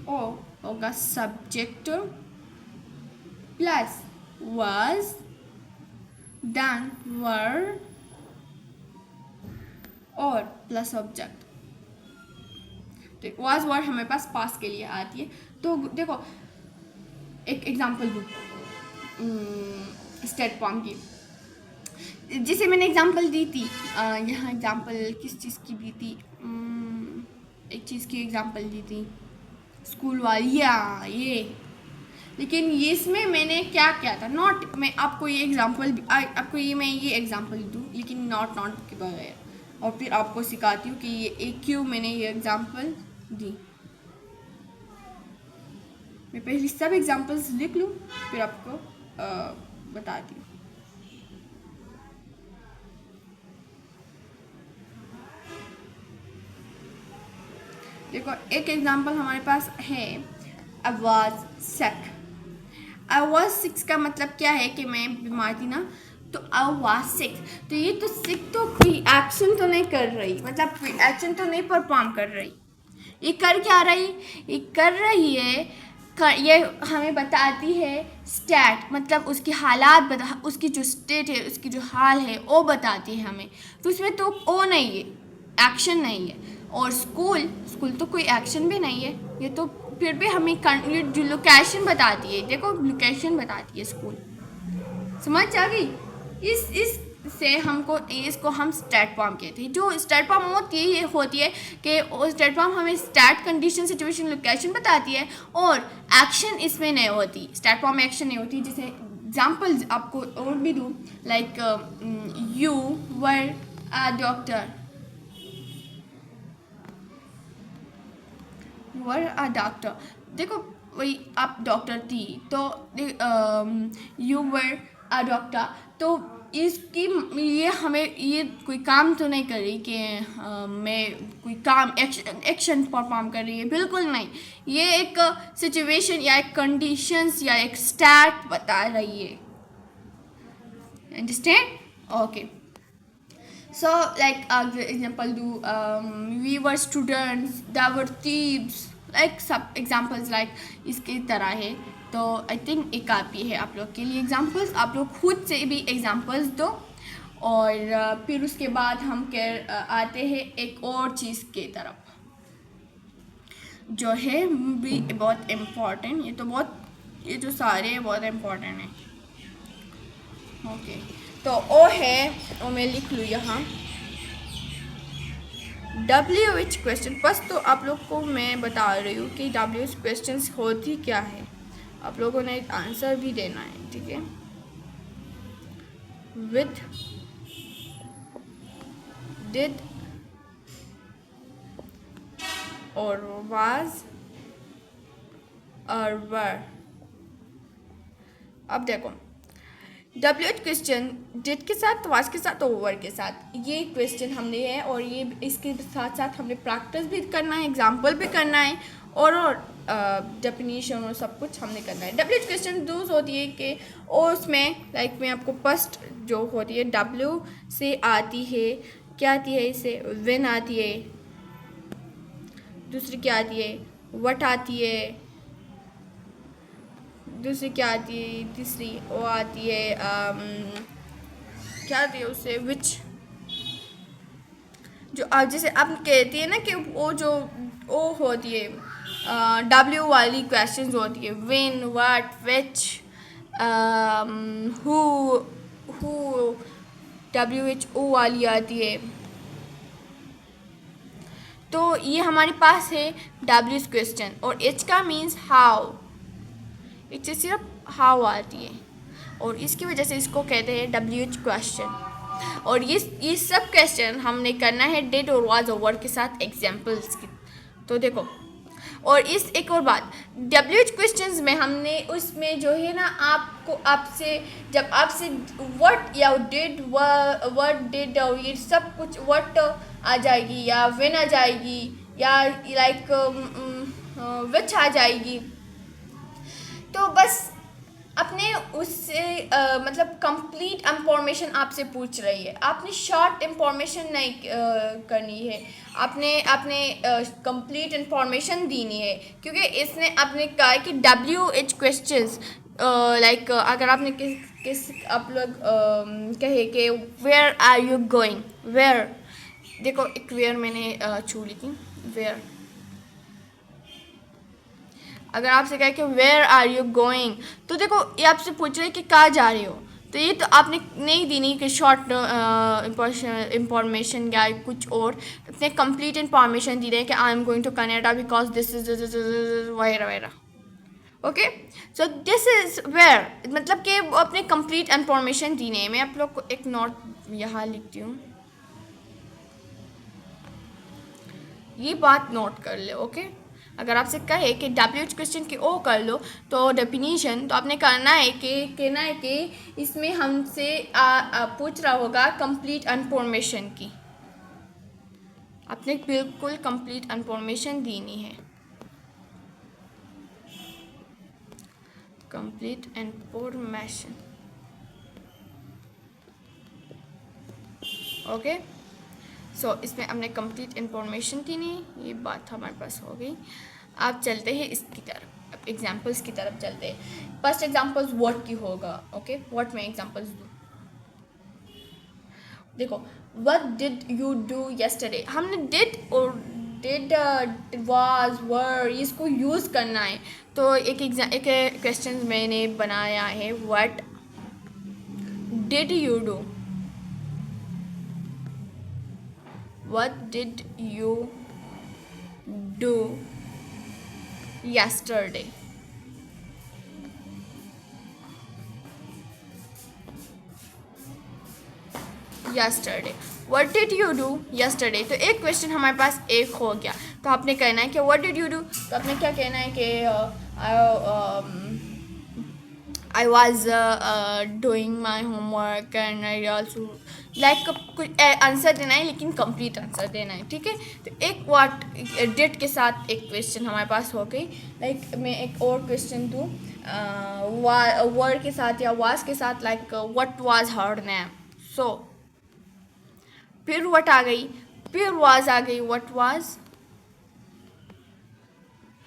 वो होगा subject plus was, done, were और प्लस ऑब्जेक्ट। तो was were हमारे पास पास के लिए आती है। तो देखो एक एग्जांपल दूँ स्टेट फॉर्म की, जिसे मैंने एग्जांपल दी थी। यहाँ एग्जांपल किस चीज़ की दी थी, एक चीज़ की एग्जांपल दी थी स्कूल वाली, या ये। लेकिन इसमें मैंने क्या किया था, नॉट, मैं आपको ये एग्जांपल आपको मैं ये एग्जांपल दूँ लेकिन नॉट के बगैर, और फिर आपको सिखाती हूँ कि ये क्यों मैंने ये एग्जांपल दी। मैं पहले सब एग्जांपल्स लिख लूँ फिर आपको बताती हूँ। देखो एक एग्जांपल हमारे पास है, I was sick. I was sick का मतलब क्या है कि मैं बीमार थी ना, तो आई वाज सिक। तो ये तो सिक तो कोई एक्शन तो नहीं कर रही, मतलब कोई एक्शन तो नहीं परफॉर्म कर रही। ये कर क्या रही, ये कर रही है ये हमें बताती है स्टेट, मतलब उसकी हालात बता, उसकी जो स्टेट है, उसकी जो हाल है वो बताती है हमें। तो उसमें तो ओ नहीं है, एक्शन नहीं है। और स्कूल तो कोई एक्शन भी नहीं है, ये तो फिर भी हमें जो लोकेशन बताती है। देखो लोकेशन बताती है स्कूल, समझ आ गई। इस से हमको इसको हम स्टेट फॉर्म कहते हैं। जो स्टेट फॉर्म होती है ये होती है कि स्टेट फॉर्म हमें स्टेट कंडीशन सिचुएशन लोकेशन बताती है और एक्शन इसमें नहीं होती, स्टेट फॉर्म एक्शन नहीं होती। जैसे एग्जांपल्स आपको और भी दूँ, like you were a doctor, were a doctor. देखो वही आप डॉक्टर थी, तो यू वर अ डॉक्टर, तो इसकी ये हमें ये कोई काम तो नहीं कर रही कि मैं कोई काम एक्शन परफॉर्म कर रही है, बिल्कुल नहीं। ये एक सिचुएशन या एक कंडीशंस या एक स्टैट बता रही है। Understand? Okay, so like example do we were students, there were thieves, like सब examples like इसके तरह है। तो आई थिंक एक काफ़ी है आप लोग के लिए एग्जाम्पल्स, आप लोग खुद से भी एग्जाम्पल्स दो। और फिर उसके बाद हम आते हैं एक और चीज़ के तरफ जो है भी बहुत इम्पॉर्टेंट। ये जो सारे हैं बहुत इम्पॉर्टेंट हैं। ओके, तो ओ है, वो मैं लिख लूँ यहाँ, WH क्वेश्चन। फर्स्ट तो आप लोग को मैं बता रही हूँ कि WH क्वेश्चन होती क्या है, आप लोगों ने आंसर भी देना है, ठीक है। विद, डिड और वाज और वर अब देखो, WH क्वेश्चन डिड के साथ, वाज के साथ और वर के साथ, ये क्वेश्चन हमने है और ये इसके साथ साथ हमने प्रैक्टिस भी करना है, एग्जाम्पल भी करना है और डेफिनेशन और सब कुछ हमने करना है। WH क्वेश्चन दूस होती है कि और उसमें लाइक मैं आपको फर्स्ट जो होती है W से आती है, क्या आती है इसे, व्हेन आती है, दूसरी क्या आती है, व्हाट आती है, दूसरी क्या आती है, तीसरी वो आती है क्या आती है उससे, विच, जो आप जैसे आप कहती है ना कि वो जो वो होती है W वाली क्वेश्चंस होती है, when, what, which, who, WHO वाली आती है। तो ये हमारे पास है W क्वेश्चन और H का मीन्स हाउ, इससे सिर्फ हाउ आती है और इसकी वजह से इसको कहते हैं WH क्वेश्चन। और ये सब क्वेश्चन हमने करना है डिड और वाज और वर के साथ एग्जाम्पल्स की। तो देखो, और इस एक और बात, WH क्वेश्चंस में हमने उसमें जो है ना आपको आपसे जब आपसे व्हाट या डिड, व्हाट डिड, ये सब कुछ व्हाट आ जाएगी या व्हेन आ जाएगी या लाइक विच आ जाएगी, तो बस अपने उससे मतलब कंप्लीट इंफॉर्मेशन आपसे पूछ रही है, आपने शॉर्ट इंफॉर्मेशन नहीं करनी है, आपने कंप्लीट इंफॉर्मेशन देनी है, क्योंकि इसने आपने कहा कि WH क्वेश्चंस लाइक अगर आपने किस आप लोग कहे कि where are you going, where, देखो एक वेयर मैंने छू ली थी, वेयर, अगर आपसे कहे कि वेयर आर यू गोइंग, तो देखो ये आपसे पूछ रहे हैं कि कहाँ जा रहे हो, तो ये तो आपने नहीं देनी कि शॉर्ट इंफॉर्मेशन या कुछ और, अपने कंप्लीट इंफॉर्मेशन दी रहे हैं कि I am going to Canada because this is वगैरह वगैरह। Okay, so this is where, मतलब कि वो अपने कंप्लीट इंफॉर्मेशन देने हैं। मैं आप लोग को एक नोट यहाँ लिखती हूँ, ये बात नोट कर ले। ओके, अगर आपसे कहे कि WH क्वेश्चन की ओ कर लो तो डेफिनेशन, तो आपने करना है कि कहना है कि इसमें हमसे पूछ रहा होगा कंप्लीट इंफॉर्मेशन की, आपने बिल्कुल कंप्लीट इंफॉर्मेशन देनी है, कंप्लीट इंफॉर्मेशन। ओके, सो इसमें हमने कंप्लीट इंफॉर्मेशन देनी है, ये बात हमारे पास हो गई। आप चलते हैं इसकी तरफ, अब एग्जाम्पल्स की तरफ चलते हैं। फर्स्ट एग्जाम्पल्स व्हाट की होगा। ओके, व्हाट में एग्जाम्पल्स दूँ, देखो what did you do yesterday, हमने डिड और डिड, वाज, वर, इसको यूज़ करना है। तो एक क्वेश्चन मैंने बनाया है, what did you do, what did you do yesterday, yesterday, what did you do yesterday। तो एक क्वेश्चन हमारे पास एक हो गया, तो आपने कहना है कि what did you do, तो आपने क्या कहना है कि I was doing my homework and I also like कुछ आंसर देना है, लेकिन कंप्लीट आंसर देना है, ठीक है। तो एक व्हाट डिड के साथ एक क्वेश्चन हमारे पास हो गई। लाइक मैं एक और क्वेश्चन दूँ वर के साथ या वाज के साथ, like what was her name, so फिर व्हाट आ गई, फिर वाज आ गई, व्हाट वाज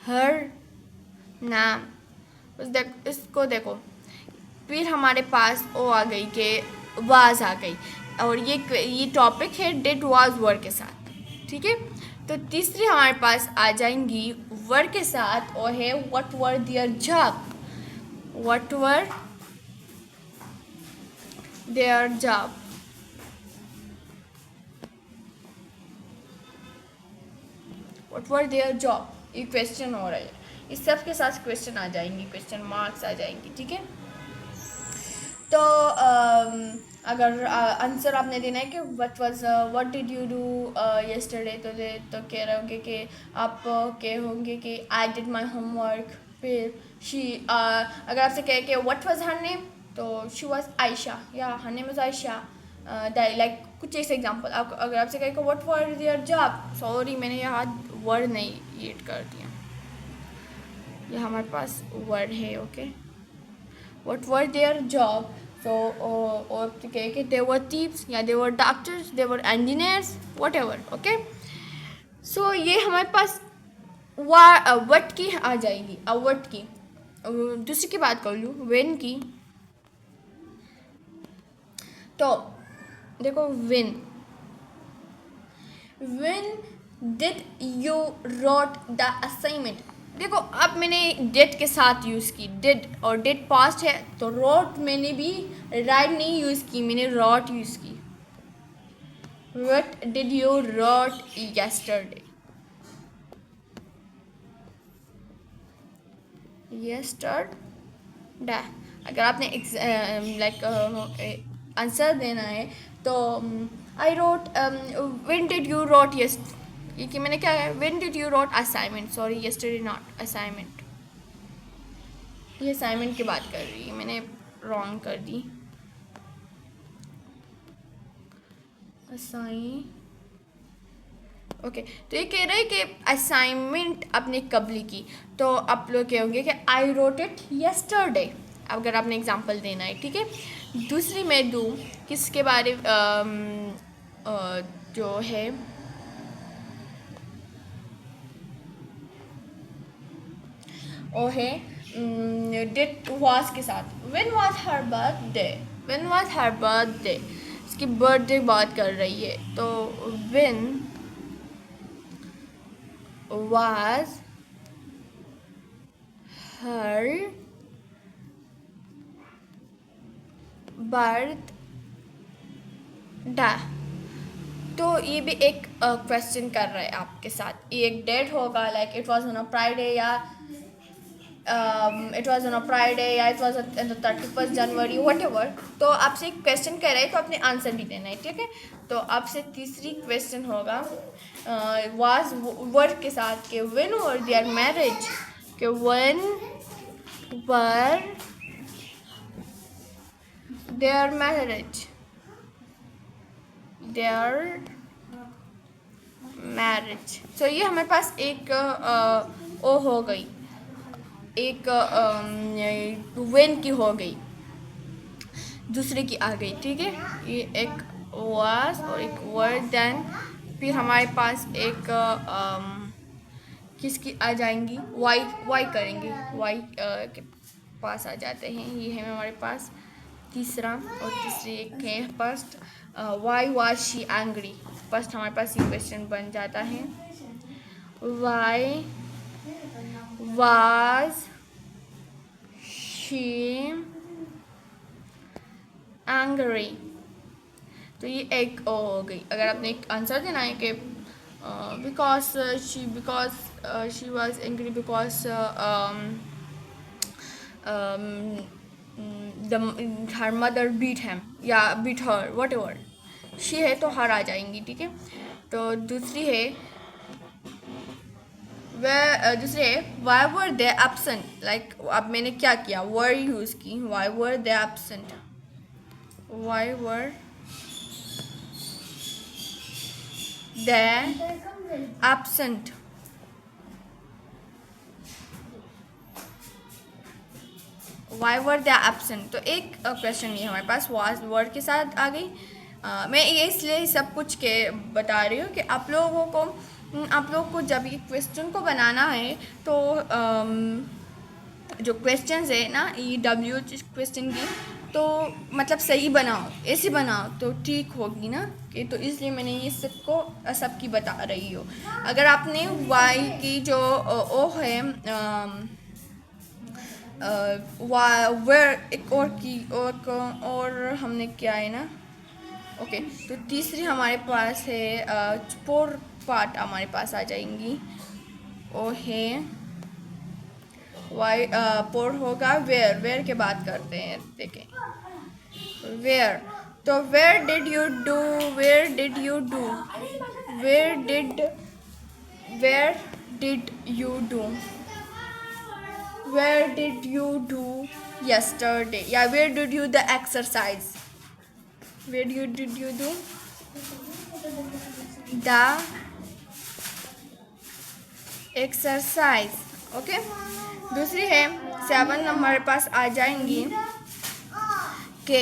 हर नाम, इसको देखो, फिर हमारे पास ओ आ गई कि वाज आ गई, और ये टॉपिक है डिड वाज वर के साथ, ठीक है। तो तीसरी हमारे पास आ जाएंगी वर के साथ और है what were their job, what were their job, what were their job, ये क्वेश्चन हो रहा है, इस सब के साथ क्वेश्चन आ जाएंगी, क्वेश्चन मार्क्स आ जाएंगी, ठीक है। तो अगर आंसर आपने देना है कि what did you do yesterday, तो कह रहे होंगे कि आप कह होंगे कि आई डिड माई होमवर्क, फिर अगर आपसे कहे कि व्हाट वाज हर नेम, तो शी वाज आयशा, या her name is Ayesha. Like कुछ ऐसे एग्जांपल। अगर आपसे कहे कि what was your job, sorry मैंने यहाँ वर्ड नहीं ऐड कर दिया, ये हमारे पास वर्ड है। Okay, what were their job, तो और कहे कि दे वर थीव्स, या they were doctors, they were engineers, whatever. Okay, so ये हमारे पास वट की आ जाएगी। वट की दूसरी की बात कर लूँ, वेन की, तो देखो win did you wrote the assignment. देखो अब मैंने डिड के साथ यूज़ की, डिड, और डिड पास्ट है, तो रोट मैंने भी राइट नहीं यूज़ की, मैंने रॉट यूज़ की। What did you wrote yesterday? yesterday। अगर आपने आंसर देना है तो I wrote, when did you wrote ये कि मैंने क्या है, when did you wrote assignment, sorry yesterday not assignment, ये असाइनमेंट की बात कर रही है, मैंने रॉन्ग कर दी। ओके, तो ये कह रहे हैं कि असाइनमेंट आपने कब लिखी, तो आप लोग कहोगे कि आई रोट इट yesterday, अगर आपने एग्जांपल देना है। ठीक है, दूसरी मैं दूँ किसके बारे जो है, वो है डिड वाज के साथ। When was her birthday, when was her birthday, इसकी बर्थडे बात कर रही है, तो व्हेन was her birthday, तो ये भी एक क्वेश्चन कर रहा है आपके साथ। ये एक डेट होगा, like it was on a Friday, या it was on a Friday, या it was on the 31st January, whatever. तो आपसे एक क्वेश्चन कर रहे हैं, तो आपने आंसर भी देना है। ठीक है, तो आपसे तीसरी क्वेश्चन होगा वाज वर्ड के साथ के व्हेन वर देयर मैरिज, के when were their marriage, their marriage. So ये हमारे पास एक ओ हो गई, एक वेन की हो गई, दूसरे की आ गई। ठीक है, ये एक वाज और एक वर्ड, देन फिर हमारे पास एक किसकी आ जाएंगी, वाई करेंगे, वाई के पास आ जाते हैं। ये है हमारे पास तीसरा, और तीसरी एक है first, why was she angry. First हमारे पास ये क्वेश्चन बन जाता है, वाई वाज शी एंग्री, तो ये एक ओ हो गई। अगर आपने एक आंसर देना है कि because she was angry because her mother beat him, या beat her, whatever, she है तो हर आ जाएंगी। ठीक है, तो दूसरी है दूसरे why were they absent, like अब मैंने क्या किया, वर यूज़ की, why were they absent, why were they absent, why were they absent. तो एक क्वेश्चन ये हमारे पास वाज वर्ड के साथ आ गई। मैं ये इसलिए सब कुछ के बता रही हूँ कि आप लोगों को जब ये क्वेश्चन को बनाना है, तो जो क्वेश्चंस है ना, ई डब्ल्यू क्वेश्चन की, तो मतलब सही बनाओ, ऐसे बनाओ तो ठीक होगी ना, कि तो इसलिए मैंने ये सबकी बता रही हूँ। अगर आपने वाई की जो ओ है वेयर, एक और की और हमने क्या है ना, ओके, तो तीसरी हमारे पास है पोर पार्ट हमारे पास आ जाएंगी, वो है वाई पोर होगा वेयर के बात करते हैं। देखें वेयर, तो where did you do, where did you do, where did you do, where did you do yesterday? Yeah, where did you the exercise? Where did you do the exercise? Okay, दूसरी है 7 number पास आ जाएंगी कि